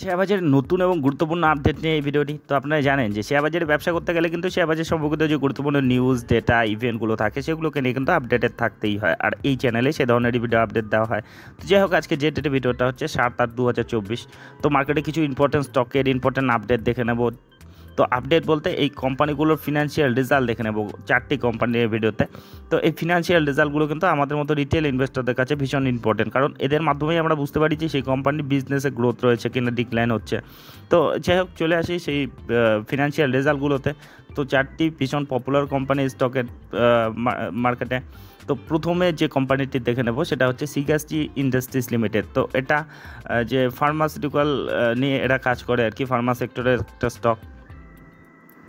Share বাজারের নতুন এবং গুরুত্বপূর্ণ আপডেট নিয়ে এই ভিডিওটি। তো আপনারা জানেন যে শেয়ার বাজারে ব্যবসা করতে গেলে কিন্তু শেয়ার বাজার সম্পর্কিত যে গুরুত্বপূর্ণ নিউজ, ডেটা, ইভেন্টগুলো থাকে সেগুলোকে নিয়ে কিন্তু আপডেটেড থাকতেই হয়, আর এই চ্যানেলে সে ধরনেরই ভিডিও আপডেট দেওয়া হয়। তো যাই হোক, আজকে যে ডেটে ভিডিওটা হচ্ছে 7/8/2024। তো মার্কেটে কিছু ইম্পর্টেন্ট স্টকের ইম্পর্টেন্ট আপডেট দেখে নেব। তো আপডেট বলতে এই কোম্পানিগুলোর ফিনান্সিয়াল রেজাল্ট দেখে নেব 4টি কোম্পানির ভিডিওতে। তো এই ফিনান্সিয়াল রেজাল্টগুলো কিন্তু আমাদের মতো রিটেল ইনভেস্টরদের কাছে ভীষণ ইম্পর্টেন্ট, কারণ এদের মাধ্যমেই আমরা বুঝতে পারি যে সেই কোম্পানির বিজনেসে গ্রোথ রয়েছে কিনা ডিক্লাইন হচ্ছে। তো যাই হোক, চলে আসি সেই ফিনান্সিয়াল রেজাল্টগুলোতে। তো 4টি ভীষণ পপুলার কোম্পানি স্টকের মার্কেটে। তো প্রথমে যে কোম্পানিটি দেখে নেব সেটা হচ্ছে সিগাস্টি ইন্ডাস্ট্রিজ লিমিটেড। তো এটা যে ফার্মাসিউটিক্যাল নিয়ে এরা কাজ করে আর কি, ফার্মা সেক্টরের একটা স্টক।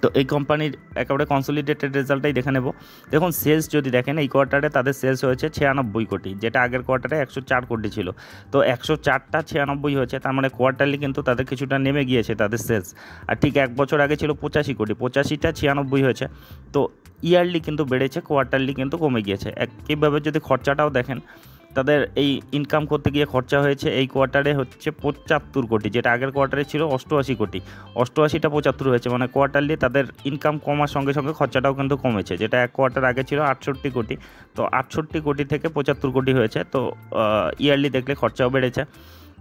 তো এই কোম্পানির একেবারে কনসলিডেটেড রেজাল্টটাই দেখে নেব। দেখুন, সেলস যদি দেখেন এই কোয়ার্টারে তাদের সেলস হয়েছে 96 কোটি, যেটা আগের কোয়ার্টারে 104 কোটি ছিল। তো 104টা 96 হয়েছে, তার মানে কোয়ার্টারলি কিন্তু তাদের কিছুটা নেমে গিয়েছে তাদের সেলস। আর ঠিক এক বছর আগে ছিল 85 কোটি, 85টা 96 হয়েছে। তো ইয়ারলি কিন্তু বেড়েছে, কোয়ার্টারলি কিন্তু কমে গিয়েছে। একইভাবে যদি খরচাটাও দেখেন, তাদের এই ইনকাম করতে গিয়ে খরচা হয়েছে এই কোয়ার্টারে হচ্ছে 75 কোটি, যেটা আগের কোয়ার্টারে ছিল 88 কোটি। 88টা 75 হয়েছে, মানে কোয়ার্টারলি তাদের ইনকাম কমার সঙ্গে সঙ্গে খরচাটাও কিন্তু কমেছে, যেটা এক কোয়ার্টার আগে ছিল 68 কোটি। তো 68 কোটি থেকে 75 কোটি হয়েছে। তো ইয়ারলি দেখলে খরচাও বেড়েছে।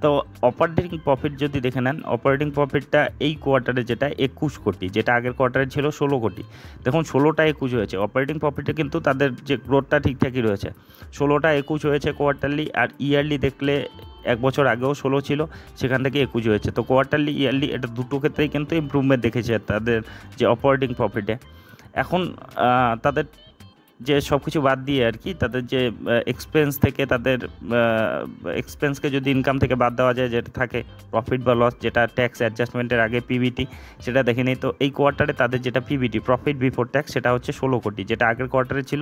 তো অপারেটিং প্রফিট যদি দেখে নেন, অপারেটিং প্রফিটটা এই কোয়ার্টারে যেটা 21 কোটি, যেটা আগের কোয়ার্টারে ছিল 16 কোটি। দেখুন, 16টা 21 হয়েছে। অপারেটিং প্রফিটে কিন্তু তাদের যে গ্রোথটা ঠিকঠাকই রয়েছে, 16টা 21 হয়েছে কোয়ার্টারলি। আর ইয়ারলি দেখলে এক বছর আগেও 16 ছিল, সেখান থেকে 21 হয়েছে। তো কোয়ার্টারলি ইয়ারলি এটা দুটো ক্ষেত্রেই কিন্তু ইমপ্রুভমেন্ট দেখেছে তাদের যে অপারেটিং প্রফিটে। এখন তাদের যে সব কিছু বাদ দিয়ে আর কি, তাদের যে এক্সপেন্স থেকে তাদের এক্সপেন্সকে যদি ইনকাম থেকে বাদ দেওয়া যায়, যেটা থাকে প্রফিট বা লস, যেটা ট্যাক্স অ্যাডজাস্টমেন্টের আগে পিবিটি, সেটা দেখে নিই। তো এই কোয়ার্টারে তাদের যেটা পিবিটি, প্রফিট বিফোর ট্যাক্স, সেটা হচ্ছে 16 কোটি, যেটা আগের কোয়ার্টারে ছিল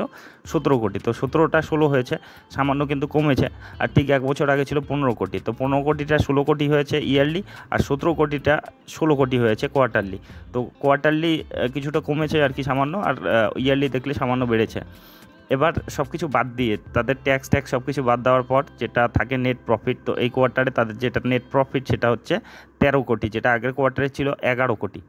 17 কোটি। তো 17টা 16 হয়েছে, সামান্য কিন্তু কমেছে। আর ঠিক এক বছর আগে ছিল 15 কোটি। তো 15 কোটিটা 16 কোটি হয়েছে ইয়ারলি, আর 17 কোটিটা 16 কোটি হয়েছে কোয়ার্টারলি। তো কোয়ার্টারলি কিছুটা কমেছে আর কি সামান্য, আর ইয়ারলি দেখলে সামান্য বেড়েছে। এবার সব কিছু বাদ দিয়ে তাদের ট্যাক্স সব কিছু বাদ দেওয়ার পর যেটা থাকে নেট প্রফিট, তো এই কোয়ার্টারে তাদের যেটা নেট প্রফিট সেটা হচ্ছে 13 কোটি, যেটা আগের কোয়ার্টারে ছিল 11 কোটি।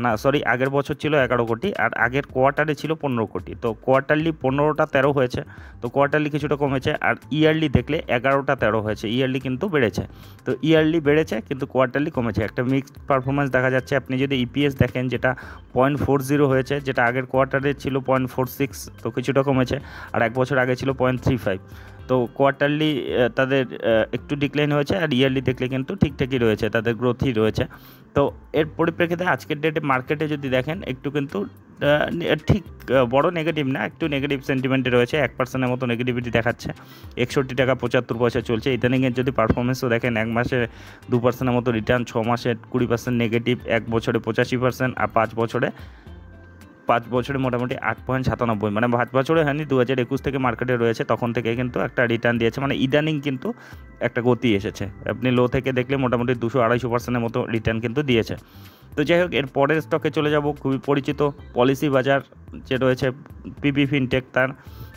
না সরি, আগের বছর ছিল 11 কোটি, আর আগের কোয়ার্টারে ছিল 15 কোটি। তো কোয়ার্টারলি 15টা 13 হয়েছে, তো কোয়ার্টারলি কিছুটা কমেছে। আর ইয়ারলি দেখলে 11টা 13 হয়েছে, ইয়ারলি কিন্তু বেড়েছে। তো ইয়ারলি বেড়েছে কিন্তু কোয়ার্টারলি কমেছে, একটা মিক্সড পারফরমেন্স দেখা যাচ্ছে। আপনি যদি ইপিএস দেখেন, যেটা 0.40 হয়েছে, যেটা আগের কোয়ার্টারে ছিল 0.46, তো কিছুটা কমেছে। আর এক বছর আগে ছিল 0.35। তো কোয়ার্টারলি তাদের একটু ডিক্লাইন হয়েছে, আর ইয়ারলি দেখলে কিন্তু ঠিকঠাকই রয়েছে, তাদের গ্রোথই রয়েছে। তো এর পরিপ্রেক্ষিতে আজকের ডেটে মার্কেটে যদি দেখেন, একটু কিন্তু ঠিক বড় নেগেটিভ না, একটু নেগেটিভ সেন্টিমেন্টে রয়েছে, 1% মতো নেগেটিভিটি দেখাচ্ছে। 61 টাকা 75 পয়সা চলছে। ইদানিংয়ের যদি পারফরমেন্সও দেখেন, এক মাসে 2% মতো রিটার্ন, 6 মাসে 20% নেগেটিভ, এক বছরে 85%, আর 5 বছরে মোটামুটি 8.97, মানে 5 বছরে হয়নি, 2021 থেকে মার্কেটে রয়েছে, তখন থেকে কিন্তু একটা রিটার্ন দিয়েছে। মানে ইদানিং কিন্তু একটা গতি এসেছে, আপনি লো থেকে দেখলে মোটামুটি 200-250%-এর মতো রিটার্ন কিন্তু দিয়েছে। তো যাই হোক, এর পরের স্টকে চলে যাব, খুবই পরিচিত পলিসি বাজার যে রয়েছে, পিবি ফিনটেক। তার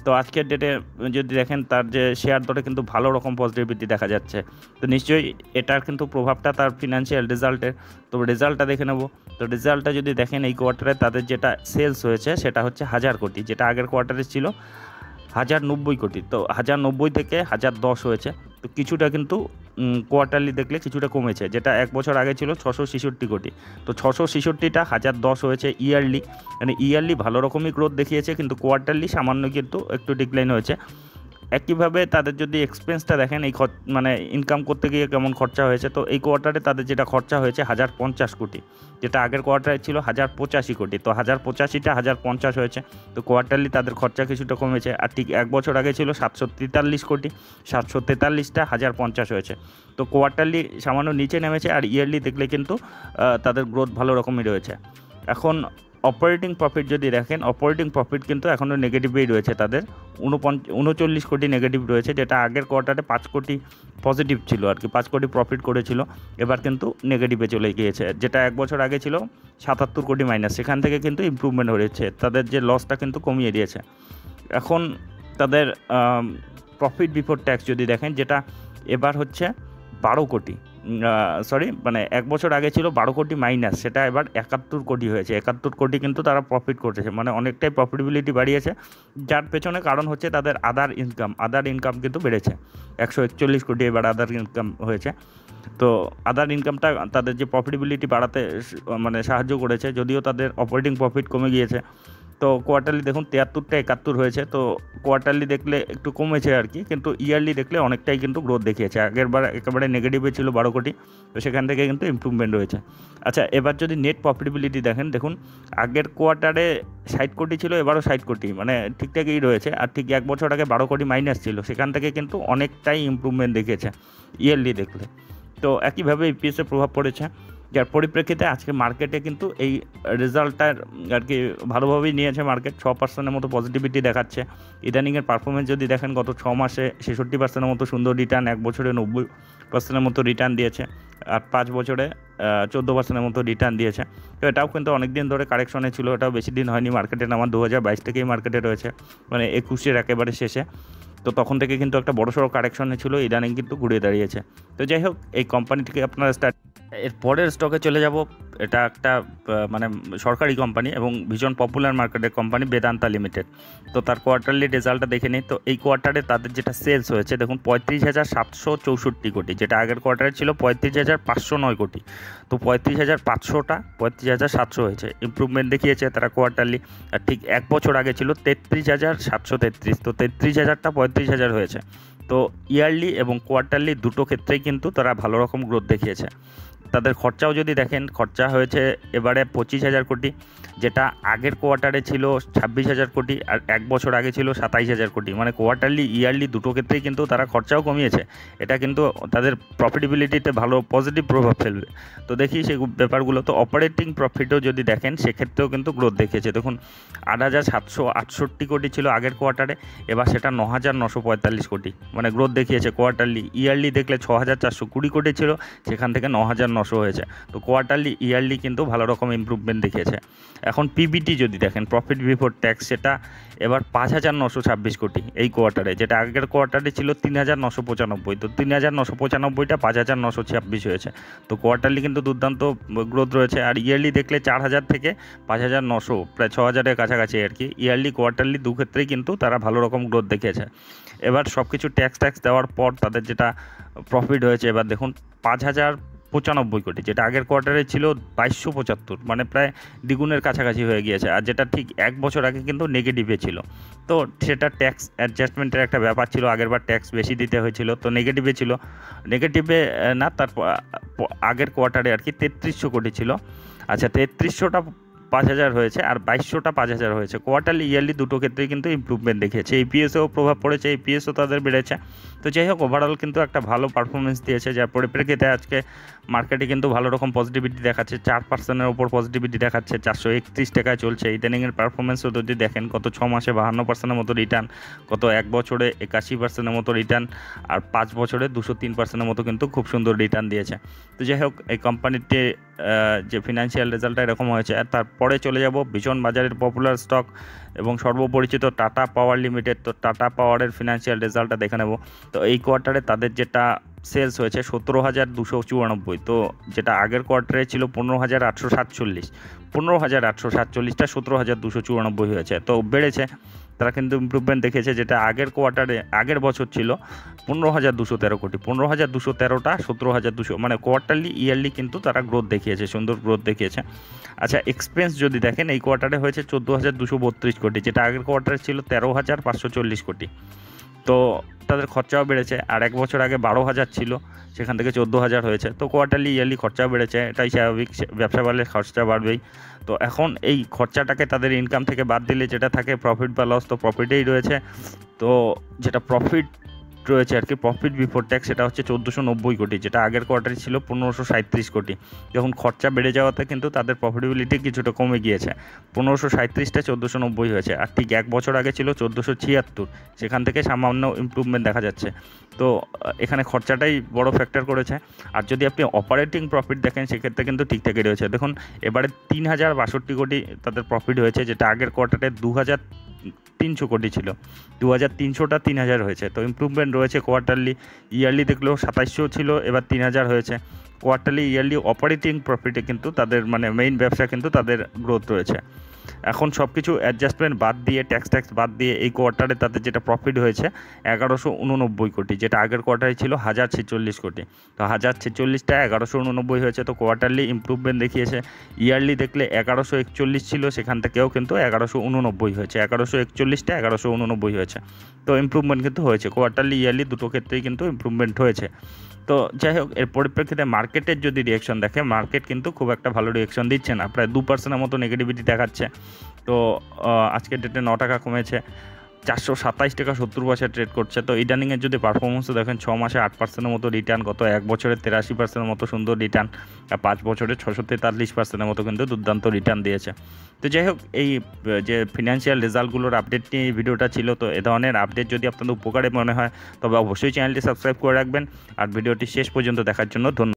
তো আজকের ডেটে যদি দেখেন, তার যে শেয়ার দরে কিন্তু ভালো রকম পজিটিভ বৃদ্ধি দেখা যাচ্ছে। তো নিশ্চয়ই এটার কিন্তু প্রভাবটা তার ফিনান্সিয়াল রেজাল্টের। তো রেজাল্টটা দেখে নেব। তো রেজাল্টটা যদি দেখেন, এই কোয়ার্টারে তাদের যেটা সেলস হয়েছে সেটা হচ্ছে 1000 কোটি, যেটা আগের কোয়ার্টারে ছিল 1090 কোটি। তো 1090 থেকে 1010 হয়েছে। তো কিছুটা কিন্তু কোয়ার্টারলি দেখলে কিছুটা কমেছে, যেটা এক বছর আগে ছিল 666 কোটি। তো 666টা 1010 হয়েছে ইয়ারলি, মানে ইয়ারলি ভালো রকমই গ্রোথ দেখিয়েছে, কিন্তু কোয়ার্টারলি সামান্য কিন্তু একটু ডিক্লাইন হয়েছে। একইভাবে তাদের যদি এক্সপেন্সটা দেখেন, এই মানে ইনকাম করতে গিয়ে কেমন খরচা হয়েছে, তো এই কোয়ার্টারে তাদের যেটা খরচা হয়েছে 1050 কোটি, যেটা আগের কোয়ার্টারে ছিল 1085 কোটি। তো 1085টা 1050 হয়েছে। তো কোয়ার্টারলি তাদের খরচা কিছুটা কমেছে। আর ঠিক এক বছর আগে ছিল 743 কোটি, 743টা 1050 হয়েছে। তো কোয়ার্টারলি সামান্য নিচে নেমেছে, আর ইয়ারলি দেখলে কিন্তু তাদের গ্রোথ ভালো রকমই রয়েছে। এখন অপারেটিং প্রফিট যদি দেখেন, অপারেটিং প্রফিট কিন্তু এখনও নেগেটিভেই রয়েছে, তাদের 39 কোটি নেগেটিভ রয়েছে, যেটা আগের কোয়ার্টারে 5 কোটি পজিটিভ ছিল আর কি, 5 কোটি প্রফিট করেছিল, এবার কিন্তু নেগেটিভে চলে গিয়েছে। যেটা এক বছর আগে ছিল 77 কোটি মাইনাস, সেখান থেকে কিন্তু ইমপ্রুভমেন্ট হয়েছে, তাদের যে লসটা কিন্তু কমিয়ে দিয়েছে। এখন তাদের প্রফিট বিফোর ট্যাক্স যদি দেখেন, যেটা এবার হচ্ছে 12 কোটি, সরি মানে 1 বছর আগে ছিল 12 কোটি মাইনাস, সেটা এবার 71 কোটি হয়েছে। 71 কোটি কিন্তু তারা প্রফিট করতেছে, মানে অনেকটাই প্রফিটেবিলিটি বাড়িয়েছে, যার পেছনে কারণ হচ্ছে তাদের আদার ইনকাম কিন্তু বেড়েছে। 141 কোটি এবার আদার ইনকাম হয়েছে। তো আদার ইনকামটা তাদের যে প্রফিটেবিলিটি বাড়াতে মানে সাহায্য করেছে, যদিও তাদের অপারেটিং প্রফিট কমে গিয়েছে। তো কোয়ার্টারলি দেখুন 73টা 71 হয়েছে, তো কোয়ার্টারলি দেখলে একটু কমেছে আর কি, কিন্তু ইয়ারলি দেখলে অনেকটাই কিন্তু গ্রোথ দেখিয়েছে। আগের বার একেবারে নেগেটিভে ছিল 12 কোটি, তো সেখান থেকে কিন্তু ইমপ্রুভমেন্ট হয়েছে। আচ্ছা, এবার যদি নেট প্রফিটেবিলিটি দেখুন আগের কোয়ার্টারে 60 কোটি ছিল, এবারও 60 কোটি, মানে ঠিকঠাকই রয়েছে। আর ঠিক 1 বছর আগে 12 কোটি মাইনাস ছিল, সেখান থেকে কিন্তু অনেকটাই ইমপ্রুভমেন্ট দেখিয়েছে ইয়ারলি দেখলে। তো একইভাবে ইপিএসে প্রভাব পড়েছে, যার পরিপ্রেক্ষিতে আজকে মার্কেটে কিন্তু এই রেজাল্টটার আর কি ভালোভাবেই নিয়েছে মার্কেট। 6% মতো পজিটিভিটি দেখাচ্ছে। ইদানিংয়ের পারফরমেন্স যদি দেখেন, গত 6 মাসে 66% মতো সুন্দর রিটার্ন, 1 বছরে 90% মতো রিটার্ন দিয়েছে, আর 5 বছরে 14% মতো রিটার্ন দিয়েছে। তো এটাও কিন্তু অনেক দিন ধরে কারেকশনে ছিল, এটাও বেশি দিন হয়নি মার্কেটে নামা, 2022 থেকেই মার্কেটে রয়েছে, মানে 21-এর একেবারে শেষে। তো তখন থেকে কিন্তু একটা বড়সড় কারেকশনে ছিল, ইদানিং কিন্তু ঘুরে দাঁড়িয়েছে। তো যাই হোক, এই কোম্পানিটিকে আপনারা এর পরের স্টকে চলে যাব। এটা একটা মানে সরকারি কোম্পানি এবং ভীষণ পপুলার মার্কেটের কোম্পানি, বেদান্তা লিমিটেড। তো তার কোয়ার্টারলি রেজাল্টটা দেখে নিই। তো এই কোয়ার্টারে তাদের যেটা সেলস হয়েছে দেখুন 35,764 কোটি, যেটা আগের কোয়ার্টারে ছিল 35,509 কোটি। তো 35,500টা 35,700 হয়েছে, ইমপ্রুভমেন্ট দেখিয়েছে তারা কোয়ার্টারলি। আর ঠিক 1 বছর আগে ছিল 33,733, তো 33,000টা 35,000 হয়েছে। তো ইয়ারলি এবং কোয়ার্টারলি দুটো ক্ষেত্রেই কিন্তু তারা ভালো রকম গ্রোথ দেখিয়েছে। তাদের খরচাও যদি দেখেন, খরচা হয়েছে এবারে 25,000 কোটি, যেটা আগের কোয়ার্টারে ছিল 26,000 কোটি, আর 1 বছর আগে ছিল 27,000 কোটি। মানে কোয়ার্টারলি ইয়ারলি দুটো ক্ষেত্রেই কিন্তু তারা খরচাও কমিয়েছে। এটা কিন্তু তাদের প্রফিটেবিলিটিতে ভালো পজিটিভ প্রভাব ফেলবে। তো দেখি সেই ব্যাপারগুলো। তো অপারেটিং প্রফিটও যদি দেখেন, সেক্ষেত্রেও কিন্তু গ্রোথ দেখিয়েছে। দেখুন 8,768 কোটি ছিল আগের কোয়ার্টারে, এবার সেটা 9,945 কোটি, মানে গ্রোথ দেখিয়েছে কোয়ার্টারলি। ইয়ারলি দেখলে 6,420 কোটি ছিল, সেখান থেকে 9,900 হয়েছে। তো কোয়ার্টারলি ইয়ারলি কিন্তু ভালো রকম ইমপ্রুভমেন্ট দেখিয়েছে। এখন পিবিটি যদি দেখেন, প্রফিট বিফোর ট্যাক্স, সেটা এবার 5,926 কোটি এই কোয়ার্টারে, যেটা আগের কোয়ার্টারে ছিল 3,995। তো 3,995টা 5,926 হয়েছে। তো কোয়ার্টারলি কিন্তু দুর্দান্ত গ্রোথ রয়েছে। আর ইয়ারলি দেখলে 4,000 থেকে 5,900, প্রায় 6,000-এর কাছাকাছি আর কি। ইয়ারলি কোয়ার্টারলি দু ক্ষেত্রেই কিন্তু তারা ভালো রকম গ্রোথ দেখিয়েছে। এবার সব কিছু ট্যাক্স দেওয়ার পর তাদের যেটা প্রফিট হয়েছে, এবার দেখুন 5,095 কোটি, যেটা আগের কোয়ার্টারে ছিল 2,275, মানে প্রায় দ্বিগুণের কাছাকাছি হয়ে গিয়েছে। আর যেটা ঠিক 1 বছর আগে কিন্তু নেগেটিভে ছিল। তো সেটা ট্যাক্স অ্যাডজাস্টমেন্টের একটা ব্যাপার ছিল, আগেরবার ট্যাক্স বেশি দিতে হয়েছিল, তো নেগেটিভে ছিল। নেগেটিভে না, তার আগের কোয়ার্টারে আর কি 3,300 কোটি ছিল। আচ্ছা, 3,300টা 5,000 হয়েছে, আর 2,200টা 5,000 হয়েছে। কোয়ার্টারলি ইয়ারলি দুটো ক্ষেত্রেই কিন্তু ইমপ্রুভমেন্ট দেখিয়েছে। ইপিএসেও প্রভাব পড়েছে, ইপিএসও তাদের বেড়েছে। তো যাই হোক, ওভারঅল কিন্তু একটা ভালো পারফরমেন্স দিয়েছে, যার পরিপ্রেক্ষিতে আজকে মার্কেটে কিন্তু ভালো রকম পজিটিভিটি দেখাচ্ছে। 4%-এর ওপর পজিটিভিটি দেখাচ্ছে, 431 টাকায় চলছে। ইদানিংয়ের পারফরমেন্সও যদি দেখেন, গত 6 মাসে 52%-এর মতো রিটার্ন, গত 1 বছরে 81%-এর মতো রিটার্ন, আর 5 বছরে 203%-এর মতো কিন্তু খুব সুন্দর রিটার্ন দিয়েছে। তো যাই হোক, এই কোম্পানিতে যে ফিনান্সিয়াল রেজাল্টটা এরকম হয়েছে। আর তারপরে চলে যাব ভীষণ বাজারের পপুলার স্টক এবং সর্বপরিচিত টাটা পাওয়ার লিমিটেড। তো টাটা পাওয়ারের ফিনান্সিয়াল রেজাল্টটা দেখে নেব। তো এই কোয়ার্টারে তাদের যেটা সেলস হয়েছে 17,294, তো যেটা আগের কোয়ার্টারে ছিল 15,847, 15,847টা 17,294 হয়েছে, তো বেড়েছে। তারা কিন্তু ইমপ্রুভমেন্ট দেখেছে, যেটা আগের কোয়ার্টারে আগের বছর ছিল 15,213 কোটি, 15,213টা 17,200, মানে কোয়ার্টারলি ইয়ারলি কিন্তু তারা গ্রোথ দেখিয়েছে, সুন্দর গ্রোথ দেখিয়েছে। আচ্ছা, এক্সপেন্স যদি দেখেন, এই কোয়ার্টারে হয়েছে 14,232 কোটি, যেটা আগের কোয়ার্টারে ছিল 13,540 কোটি। তো তাদের খরচাও বেড়েছে, আর 1 বছর আগে 12,000 ছিল, সেখান থেকে 14,000 হয়েছে। তো কোয়ার্টারলি ইয়ারলি খরচাও বেড়েছে, এটাই স্বাভাবিক, ব্যবসা বাড়লে খরচা বাড়বেই। তো এখন এই খরচাটাকে তাদের ইনকাম থেকে বাদ দিলে যেটা থাকে প্রফিট বা লস, তো প্রফিটেই রয়েছে। তো যেটা প্রফিট রয়েছে আর কি, প্রফিট বিফোর ট্যাক্স, সেটা হচ্ছে 1,490 কোটি, যেটা আগের কোয়ার্টারে ছিল 1,537 কোটি। যখন খরচা বেড়ে যাওয়াতে কিন্তু তাদের প্রফিটেবিলিটি কিছুটা কমে গিয়েছে, 1,537টা 1,490 হয়েছে। আর ঠিক 1 বছর আগে ছিল 1,476, সেখান থেকে সামান্য ইমপ্রুভমেন্ট দেখা যাচ্ছে। তো এখানে খরচাটাই বড় ফ্যাক্টর করেছে। আর যদি আপনি অপারেটিং প্রফিট দেখেন, সেক্ষেত্রে কিন্তু ঠিকঠাকই রয়েছে। দেখুন এবারে 3,062 কোটি তাদের প্রফিট হয়েছে, যেটা আগের কোয়ার্টারে 300 কোটি ছিল, 2300টা 3000 হয়েছে। তো ইমপ্রুভমেন্ট রয়েছে কোয়ার্টারলি। ইয়ারলি দেখলেও 2700 ছিল, এবার 3000 হয়েছে। কোয়ার্টারলি ইয়ারলি অপারেটিং প্রফিটে কিন্তু তাদের মানে মেইন ব্যবসা কিন্তু তাদের গ্রোথ রয়েছে। এখন সব কিছু অ্যাডজাস্টমেন্ট বাদ দিয়ে, ট্যাক্স বাদ দিয়ে এই কোয়ার্টারে তাদের যেটা প্রফিট হয়েছে 1189 কোটি, যেটা আগের কোয়ার্টারে ছিল 1046 কোটি। তো 1046টা 1189 হয়েছে। তো কোয়ার্টারলি ইমপ্রুভমেন্ট দেখিয়েছে। ইয়ারলি দেখলে 1141 ছিল, সেখান থেকেও কিন্তু 1189 হয়েছে। 1141টা 1189 হয়েছে। তো ইমপ্রুভমেন্ট কিন্তু হয়েছে কোয়ার্টারলি ইয়ারলি দুটো ক্ষেত্রেই কিন্তু ইমপ্রুভমেন্ট হয়েছে। তো যাই হোক, এর পরিপ্রেক্ষিতে মার্কেটের যদি রিয়েকশন দেখে, মার্কেট কিন্তু খুব একটা ভালো রিয়েকশন দিচ্ছে না, প্রায় 2%-এর মতো নেগেটিভিটি দেখাচ্ছে। তো আজকের ডেটে 9 টাকা কমেছে, 427 টাকা 70 পয়সা ট্রেড করছে। তো ইদানিংয়ের যদি পারফরমেন্সও দেখেন, 6 মাসে 8%-এর মতো রিটার্ন, গত 1 বছরে 83%-এর মতো সুন্দর রিটার্ন, আর 5 বছরে 643%-এর মতো কিন্তু দুর্দান্ত রিটার্ন দিয়েছে। তো যাই হোক, এই যে ফিনান্সিয়াল রেজাল্টগুলোর আপডেট নিয়ে এই ভিডিওটা ছিল। তো এ ধরনের আপডেট যদি আপনাদের উপকারে মনে হয় তবে অবশ্যই চ্যানেলটি সাবস্ক্রাইব করে রাখবেন, আর ভিডিওটি শেষ পর্যন্ত দেখার জন্য ধন্যবাদ।